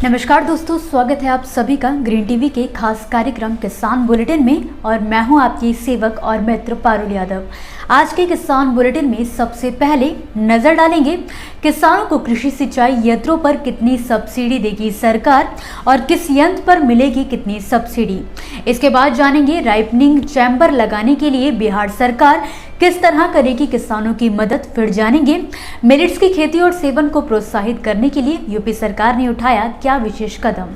नमस्कार दोस्तों, स्वागत है आप सभी का ग्रीन टीवी के खास कार्यक्रम किसान बुलेटिन में। और मैं हूं आपकी सेवक और मित्र पारुल यादव। आज के किसान बुलेटिन में सबसे पहले नजर डालेंगे किसानों को कृषि सिंचाई यंत्रों पर कितनी सब्सिडी देगी सरकार और किस यंत्र पर मिलेगी कितनी सब्सिडी। इसके बाद जानेंगे राइपनिंग चैम्बर लगाने के लिए बिहार सरकार किस तरह करेगी किसानों की मदद। फिर जानेंगे मिलेट्स की खेती और सेवन को प्रोत्साहित करने के लिए यूपी सरकार ने उठाया क्या विशेष कदम।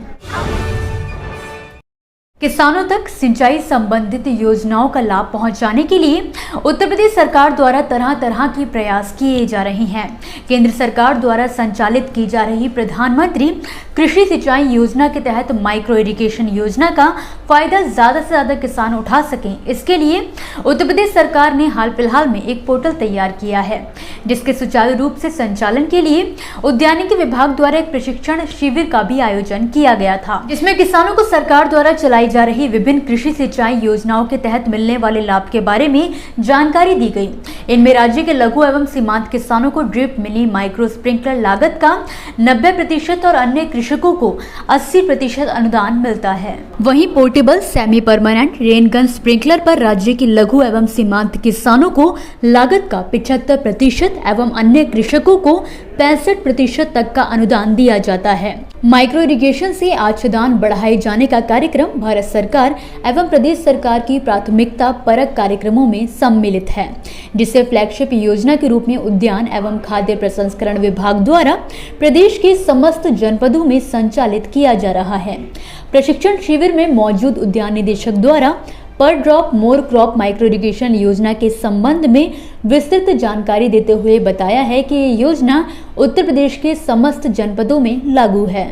किसानों तक सिंचाई संबंधित योजनाओं का लाभ पहुंचाने के लिए उत्तर प्रदेश सरकार द्वारा तरह तरह के प्रयास किए जा रहे हैं। केंद्र सरकार द्वारा संचालित की जा रही प्रधानमंत्री कृषि सिंचाई योजना के तहत माइक्रो इरिगेशन योजना का फायदा ज्यादा से ज्यादा किसान उठा सकें, इसके लिए उत्तर प्रदेश सरकार ने हाल फिलहाल में एक पोर्टल तैयार किया है, जिसके सुचारू रूप से संचालन के लिए उद्यानिकी विभाग द्वारा एक प्रशिक्षण शिविर का भी आयोजन किया गया था, जिसमें किसानों को सरकार द्वारा चलाई जा रही विभिन्न कृषि सिंचाई योजनाओं के तहत मिलने वाले लाभ के बारे में जानकारी दी गई। इनमें राज्य के लघु एवं सीमांत किसानों को ड्रिप, मिनी, माइक्रो स्प्रिंकलर लागत का 90% और अन्य कृषकों को 80% अनुदान मिलता है। वहीं portable semi permanent rain gun sprinkler पर राज्य के लघु एवं सीमांत किसानों को लागत का 75% एवं अन्य कृषकों को 65% तक का अनुदान दिया जाता है। माइक्रो इरिगेशन से आच्छादन बढ़ाए जाने का कार्यक्रम भारत सरकार एवं प्रदेश सरकार की प्राथमिकता परक कार्यक्रमों में सम्मिलित है, जिसे फ्लैगशिप योजना के रूप में उद्यान एवं खाद्य प्रसंस्करण विभाग द्वारा प्रदेश के समस्त जनपदों में संचालित किया जा रहा है। प्रशिक्षण शिविर में मौजूद उद्यान निदेशक द्वारा पर drop more crop micro irrigation योजना के संबंध में विस्तृत जानकारी देते हुए बताया है कि ये योजना उत्तर प्रदेश के समस्त जनपदों में लागू है।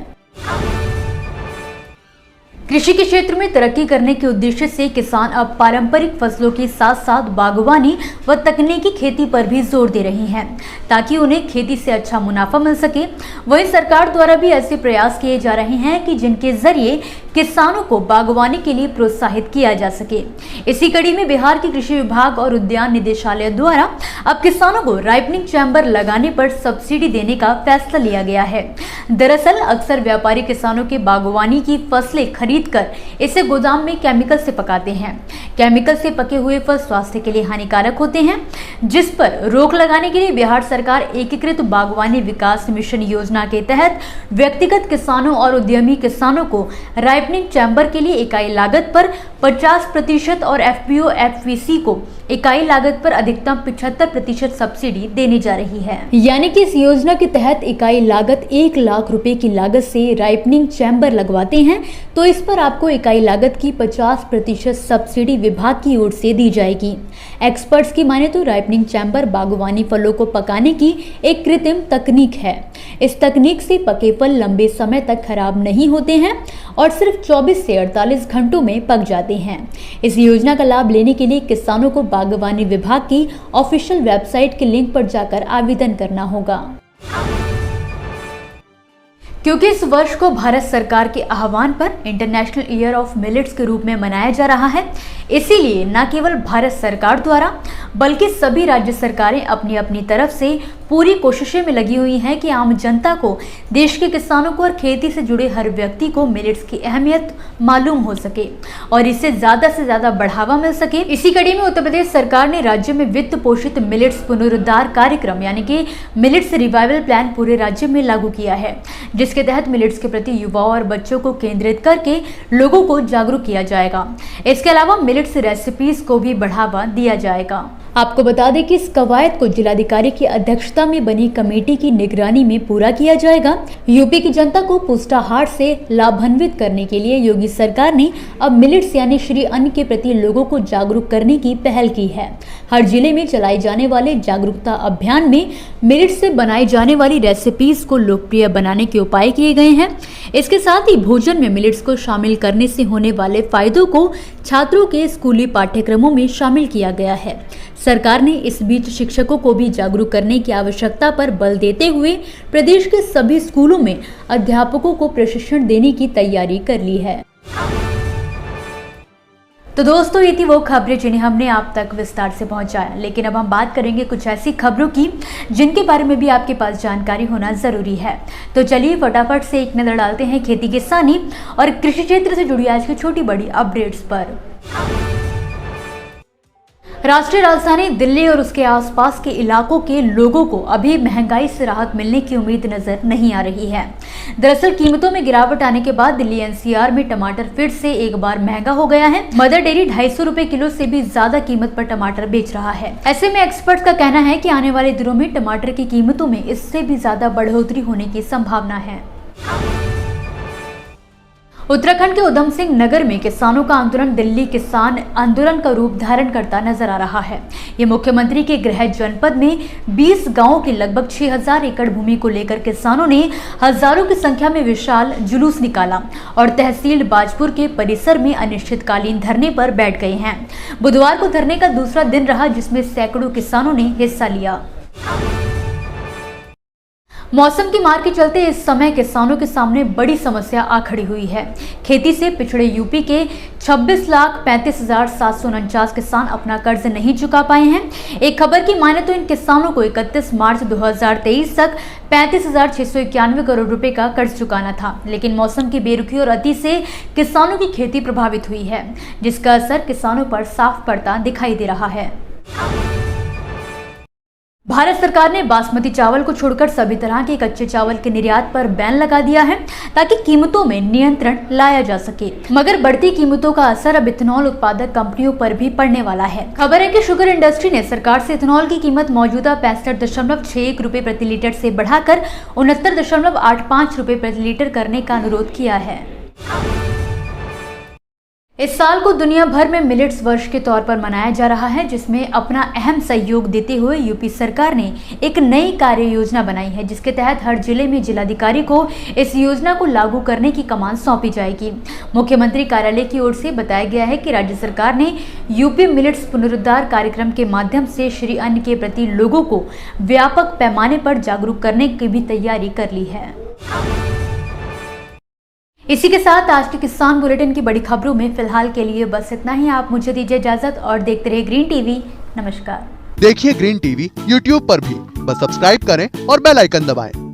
कृषि के क्षेत्र में तरक्की करने के उद्देश्य से किसान अब पारंपरिक फसलों के साथ साथ बागवानी व तकनीकी खेती पर भी जोर दे रहे हैं, ताकि उन्हें खेती से अच्छा मुनाफा मिल सके। वहीं सरकार द्वारा भी ऐसे प्रयास किए जा रहे हैं कि जिनके जरिए किसानों को बागवानी के लिए प्रोत्साहित किया जा सके। इसी कड़ी में बिहार के कृषि विभाग और उद्यान निदेशालय द्वारा अब किसानों को राइपनिंग चैम्बर लगाने पर सब्सिडी देने का फैसला लिया गया है। दरअसल अक्सर व्यापारी किसानों के बागवानी की फसलें खरीद कर इसे गोदाम में केमिकल से पकाते हैं। केमिकल से पके हुए फल स्वास्थ्य के लिए हानिकारक होते हैं, जिस पर रोक लगाने के लिए बिहार सरकार एकीकृत बागवानी विकास मिशन योजना के तहत व्यक्तिगत किसानों और उद्यमी किसानों को राइपनिंग चैम्बर के लिए इकाई लागत पर 50% और एफपीओ एफवीसी को इकाई लागत पर अधिकतम 75% सब्सिडी देने जा रही है। यानी कि इस योजना के तहत इकाई लागत 1 लाख रुपए की लागत से राइपनिंग चैम्बर लगवाते हैं तो इस पर आपको इकाई लागत की 50% सब्सिडी विभाग की ओर से दी जाएगी। एक्सपर्ट्स की माने तो राइपनिंग चैम्बर बागवानी फलों को पकाने की एक कृत्रिम तकनीक है। इस तकनीक से पके फल लंबे समय तक खराब नहीं होते हैं और सिर्फ 24 से 48 घंटों में पक जाते हैं। इस योजना का लाभ लेने के लिए किसानों को बागवानी विभाग की ऑफिशियल वेबसाइट के लिंक पर जाकर आवेदन करना होगा। क्योंकि इस वर्ष को भारत सरकार के आह्वान पर इंटरनेशनल ईयर ऑफ मिलेट्स के रूप में मनाया जा रहा है, इसीलिए न केवल भारत सरकार द्वारा बल्कि सभी राज्य सरकारें अपनी अपनी तरफ से पूरी कोशिशें में लगी हुई हैं कि आम जनता को, देश के किसानों को और खेती से जुड़े हर व्यक्ति को मिलेट्स की अहमियत मालूम हो सके और इससे ज्यादा से ज्यादा बढ़ावा मिल सके। इसी कड़ी में उत्तर प्रदेश सरकार ने राज्य में वित्त पोषित मिलेट्स पुनरुद्धार कार्यक्रम यानी कि मिलेट्स रिवाइवल प्लान पूरे राज्य में लागू किया है, जिसके तहत मिलेट्स के प्रति युवाओं और बच्चों को केंद्रित करके लोगों को जागरूक किया जाएगा। इसके अलावा मिलेट्स रेसिपीज को भी बढ़ावा दिया जाएगा। आपको बता दें कि इस कवायद को जिलाधिकारी की अध्यक्षता में बनी कमेटी की निगरानी में पूरा किया जाएगा। यूपी की जनता को पुष्टाहार से लाभान्वित करने के लिए योगी सरकार ने अब मिलेट्स यानी श्री अन्न के प्रति लोगों को जागरूक करने की पहल की है। हर जिले में चलाए जाने वाले जागरूकता अभियान में मिलेट्स से बनाई जाने वाली रेसिपीज को लोकप्रिय बनाने के उपाय किए गए हैं। इसके साथ ही भोजन में मिलेट्स को शामिल करने से होने वाले फायदों को छात्रों के स्कूली पाठ्यक्रमों में शामिल किया गया है। सरकार ने इस बीच शिक्षकों को भी जागरूक करने की आवश्यकता पर बल देते हुए प्रदेश के सभी स्कूलों में अध्यापकों को प्रशिक्षण देने की तैयारी कर ली है। तो दोस्तों, ये थी वो खबरें जिन्हें हमने आप तक विस्तार से पहुंचाया, लेकिन अब हम बात करेंगे कुछ ऐसी खबरों की जिनके बारे में भी आपके पास जानकारी होना जरूरी है। तो चलिए फटाफट से एक नजर डालते हैं खेती किसानी और कृषि क्षेत्र से जुड़ी आज की छोटी बड़ी अपडेट्स पर। राष्ट्रीय राजधानी दिल्ली और उसके आसपास के इलाकों के लोगों को अभी महंगाई से राहत मिलने की उम्मीद नजर नहीं आ रही है। दरअसल कीमतों में गिरावट आने के बाद दिल्ली एनसीआर में टमाटर फिर से एक बार महंगा हो गया है। मदर डेयरी 250 रुपए किलो से भी ज्यादा कीमत पर टमाटर बेच रहा है। ऐसे में एक्सपर्ट्स का कहना है कि आने वाले दिनों में टमाटर की कीमतों में इससे भी ज्यादा बढ़ोतरी होने की संभावना है। उत्तराखंड के उधम सिंह नगर में किसानों का आंदोलन दिल्ली किसान आंदोलन का रूप धारण करता नजर आ रहा है। ये मुख्यमंत्री के गृह जनपद में 20 गांवों की लगभग 6000 एकड़ भूमि को लेकर किसानों ने हजारों की संख्या में विशाल जुलूस निकाला और तहसील बाजपुर के परिसर में अनिश्चितकालीन धरने पर बैठ गए हैं। बुधवार को धरने का दूसरा दिन रहा, जिसमें सैकड़ों किसानों ने हिस्सा लिया। मौसम की मार के चलते इस समय किसानों के सामने बड़ी समस्या आ खड़ी हुई है। खेती से पिछड़े यूपी के 26,35,749 किसान अपना कर्ज नहीं चुका पाए हैं। एक खबर की माने तो इन किसानों को 31 मार्च 2023 तक 35,691 करोड़ रुपए का कर्ज चुकाना था, लेकिन मौसम की बेरुखी और अति से किसानों की खेती प्रभावित हुई है, जिसका असर किसानों पर साफ पड़ता दिखाई दे रहा है। भारत सरकार ने बासमती चावल को छोड़कर सभी तरह के कच्चे चावल के निर्यात पर बैन लगा दिया है, ताकि कीमतों में नियंत्रण लाया जा सके। मगर बढ़ती कीमतों का असर अब इथेनॉल उत्पादक कंपनियों पर भी पड़ने वाला है। खबर है कि शुगर इंडस्ट्री ने सरकार से इथेनॉल की कीमत मौजूदा 65.61 रुपए प्रति लीटर से बढ़ाकर 69.85 रुपए प्रति लीटर करने का अनुरोध किया है। इस साल को दुनिया भर में मिलेट्स वर्ष के तौर पर मनाया जा रहा है, जिसमें अपना अहम सहयोग देते हुए यूपी सरकार ने एक नई कार्य योजना बनाई है, जिसके तहत हर जिले में जिलाधिकारी को इस योजना को लागू करने की कमान सौंपी जाएगी। मुख्यमंत्री कार्यालय की ओर से बताया गया है कि राज्य सरकार ने यूपी मिलेट्स पुनरुद्धार कार्यक्रम के माध्यम से श्री अन्न के प्रति लोगों को व्यापक पैमाने पर जागरूक करने की भी तैयारी कर ली है। इसी के साथ आज के किसान बुलेटिन की बड़ी खबरों में फिलहाल के लिए बस इतना ही। आप मुझे दीजिए इजाजत और देखते रहिए ग्रीन टीवी। नमस्कार। देखिए ग्रीन टीवी यूट्यूब पर भी, बस सब्सक्राइब करें और बेल आइकन दबाएं।